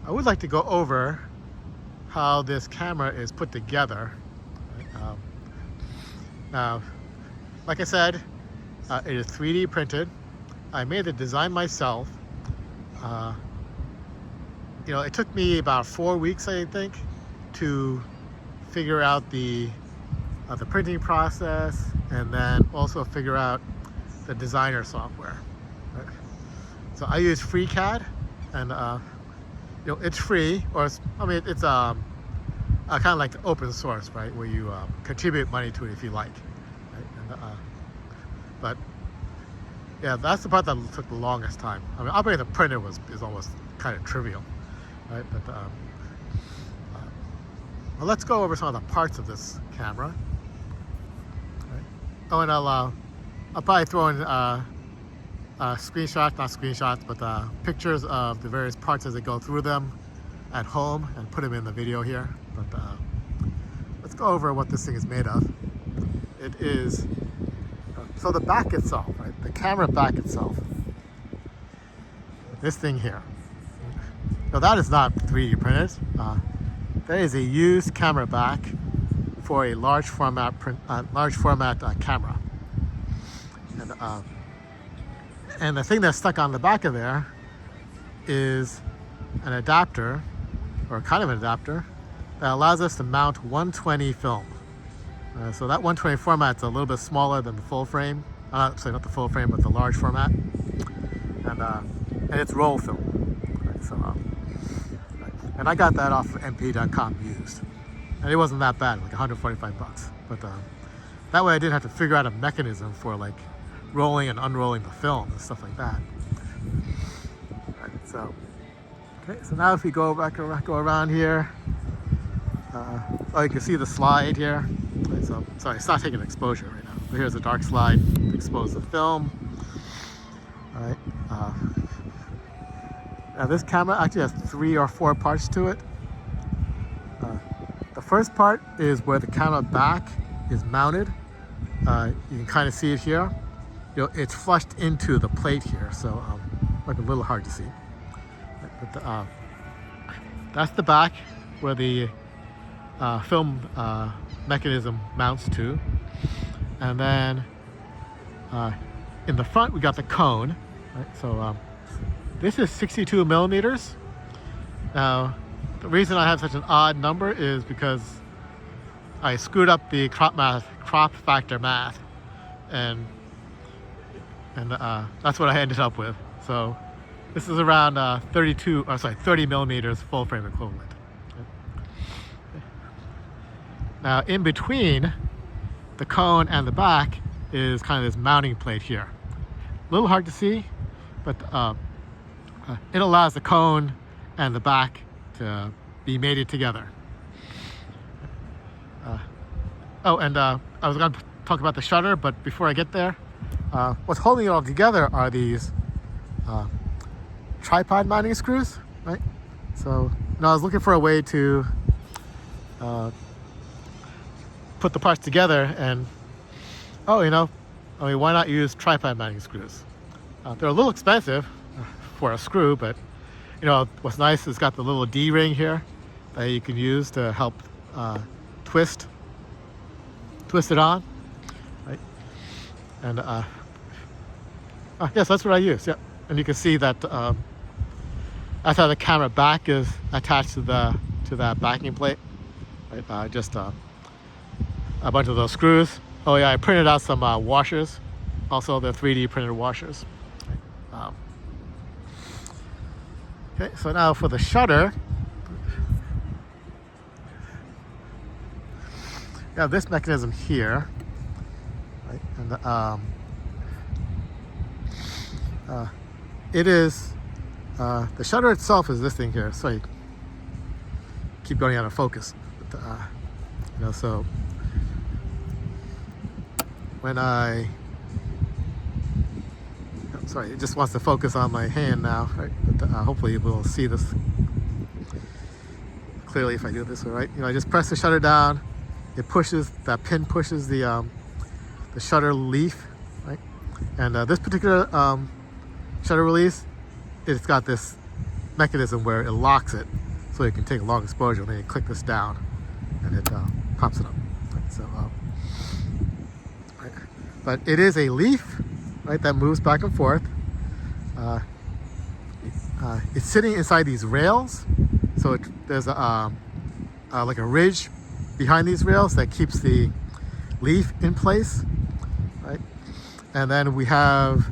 I would like to go over how this camera is put together. Now, like I said, it is 3D printed. I made the design myself. It took me about 4 weeks, I think, to figure out the printing process, and then also figure out the designer software. Right? So I use FreeCAD, and it's free, or it's kind of like the open source, right, where you contribute money to it if you like. Right? But yeah, that's the part that took the longest time. I mean, operating the printer is almost kind of trivial, right? But well, let's go over some of the parts of this camera. Right? Oh, and I'll probably throw in screenshots, not screenshots, but pictures of the various parts as they go through them at home, and put them in the video here. But let's go over what this thing is made of. It is so the back itself, right? The camera back itself. This thing here. Now that is not 3D printed. That is a used camera back for a large format camera. And the thing that's stuck on the back of there is an adapter, or kind of an adapter, that allows us to mount 120 film. So that 120 format's a little bit smaller than the full frame. Sorry, not the full frame, but the large format. And it's roll film. Right, so, and I got that off of mp.com used. And it wasn't that bad, like 145 bucks. But that way I didn't have to figure out a mechanism for like rolling and unrolling the film and stuff like that. Right, so now if we go around here, you can see the slide here. Right, so sorry, it's not taking exposure right now. But here's a dark slide to expose the film. All right. Now this camera actually has 3 or 4 parts to it. The first part is where the camera back is mounted. You can kind of see it here. It's flushed into the plate here, so might be a little hard to see. But that's the back where the film mechanism mounts to. And then in the front we got the cone. Right? So this is 62 millimeters. Now the reason I have such an odd number is because I screwed up the crop factor math, and that's what I ended up with. So this is around 30 millimeters full frame equivalent. Now in between the cone and the back is kind of this mounting plate here. A little hard to see, but it allows the cone and the back to be mated together. I was going to talk about the shutter, but before I get there, what's holding it all together are these tripod mounting screws, right? So I was looking for a way to put the parts together, and why not use tripod mounting screws? They're a little expensive for a screw, but what's nice is it's got the little D-ring here that you can use to help twist it on, right? And yes, that's what I use. Yeah, and you can see that that's how the camera back is attached to that backing plate. Right? Just a bunch of those screws. Oh yeah, I printed out some washers, also the 3D printed washers. Okay, so now for the shutter, you have this mechanism here, right? And it is the shutter itself is this thing here. Sorry, keep going out of focus. But, so when sorry, it just wants to focus on my hand now, right? But hopefully we'll see this clearly if I do this right. I just press the shutter down. It pushes, that pin pushes the shutter leaf, right? And this particular shutter release, it's got this mechanism where it locks it so you can take a long exposure, and then you click this down and it pops it up. Right, so, right. But it is a leaf, right, that moves back and forth. It's sitting inside these rails, so there's like a ridge behind these rails that keeps the leaf in place, right? And then we have,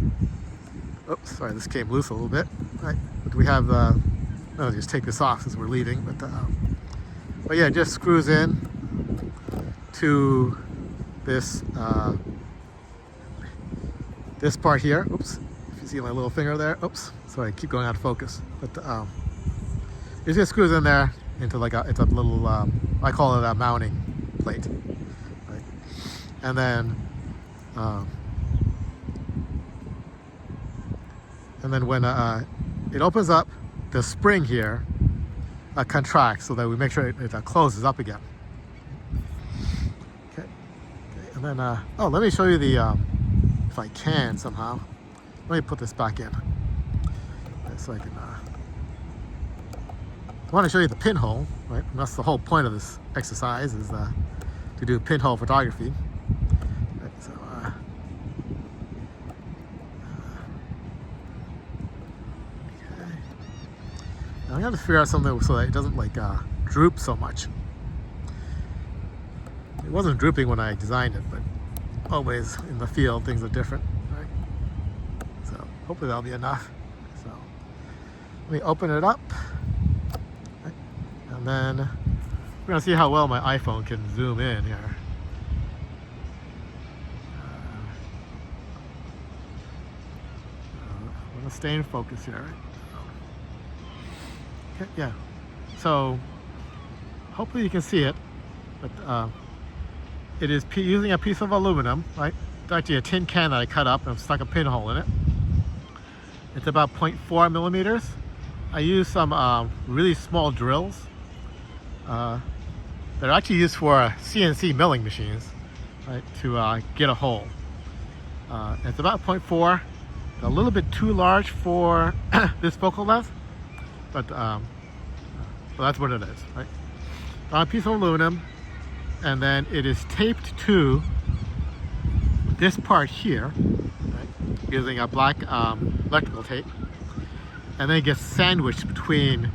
oops, sorry, this came loose a little bit, right? But we have, I'll just take this off since we're leaving, but yeah, it just screws in to this this part here. Oops, if you see my little finger there, oops, sorry, I keep going out of focus, but it just screws in there into like it's a little, I call it a mounting plate, right? And then when it opens up, the spring here contracts so that we make sure it closes up again. Okay, and then oh, let me show you the if I can somehow. Let me put this back in so I can. I want to show you the pinhole, right? And that's the whole point of this exercise, is to do pinhole photography. Right, so, okay. Now I'm going to figure out something so that it doesn't like droop so much. It wasn't drooping when I designed it, but always in the field things are different, right? So hopefully that'll be enough. So let me open it up. And then we're going to see how well my iPhone can zoom in here. I'm going to stay in focus here. Okay, yeah. So hopefully you can see it. But it is using a piece of aluminum, right? It's actually a tin can that I cut up and I've stuck a pinhole in it. It's about 0.4 millimeters. I use some really small drills. They're actually used for CNC milling machines, right, to get a hole. It's about 0.4, a little bit too large for this focal length, but so that's what it is, right? On a piece of aluminum, and then it is taped to this part here, right, using a black electrical tape, and then it gets sandwiched between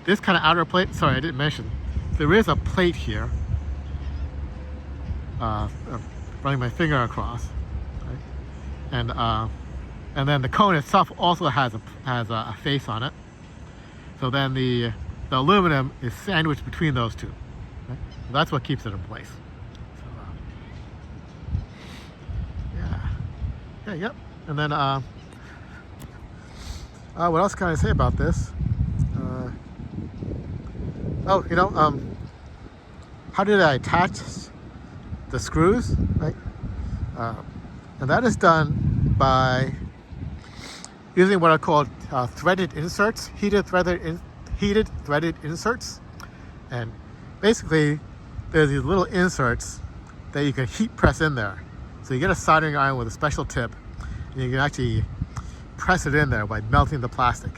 this kind of outer plate. Sorry, I didn't mention. There is a plate here. Running my finger across, right? And then the cone itself also has a face on it. So then the aluminum is sandwiched between those two. Right? So that's what keeps it in place. So, yeah, yep. And then what else can I say about this? Oh, you know, how did I attach the screws, right? And that is done by using what are called threaded inserts, heated threaded inserts. And basically, there's these little inserts that you can heat press in there. So you get a soldering iron with a special tip, and you can actually press it in there by melting the plastic.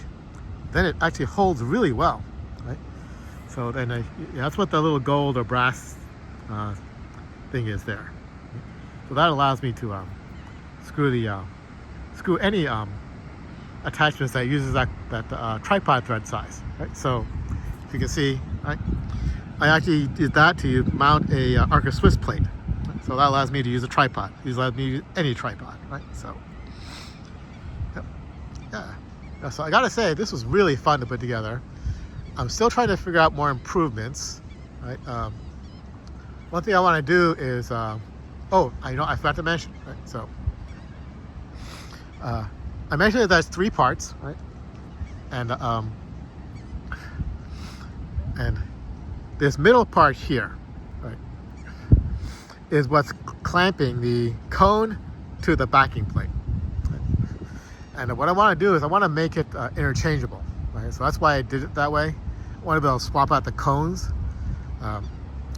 Then it actually holds really well, right? So then that's what the little gold or brass thing is there. So that allows me to screw any attachments that uses that tripod thread size, right? So if you can see, right, I actually did that to mount a Arca Swiss plate. Right? So that allows me to use a tripod. It allows me to use any tripod, right? So yep. Yeah. So I gotta say, this was really fun to put together. I'm still trying to figure out more improvements, right? One thing I want to do is, I forgot to mention, right? So I mentioned that there's 3 parts, right? And this middle part here, right, is what's clamping the cone to the backing plate. Right? And what I want to do is I want to make it interchangeable, right? So that's why I did it that way. I want to be able to swap out the cones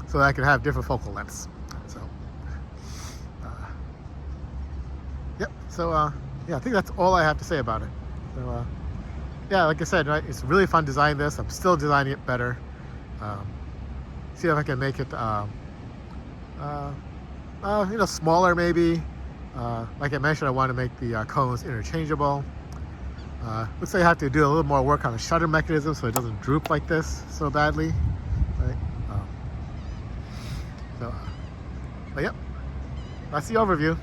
so that I can have different focal lengths. So, yep. So yeah, I think that's all I have to say about it. So yeah, like I said, right, it's really fun designing this. I'm still designing it better. See if I can make it smaller maybe. Like I mentioned, I want to make the cones interchangeable. Looks like I have to do a little more work on the shutter mechanism so it doesn't droop like this so badly. Right? But yep, that's the overview.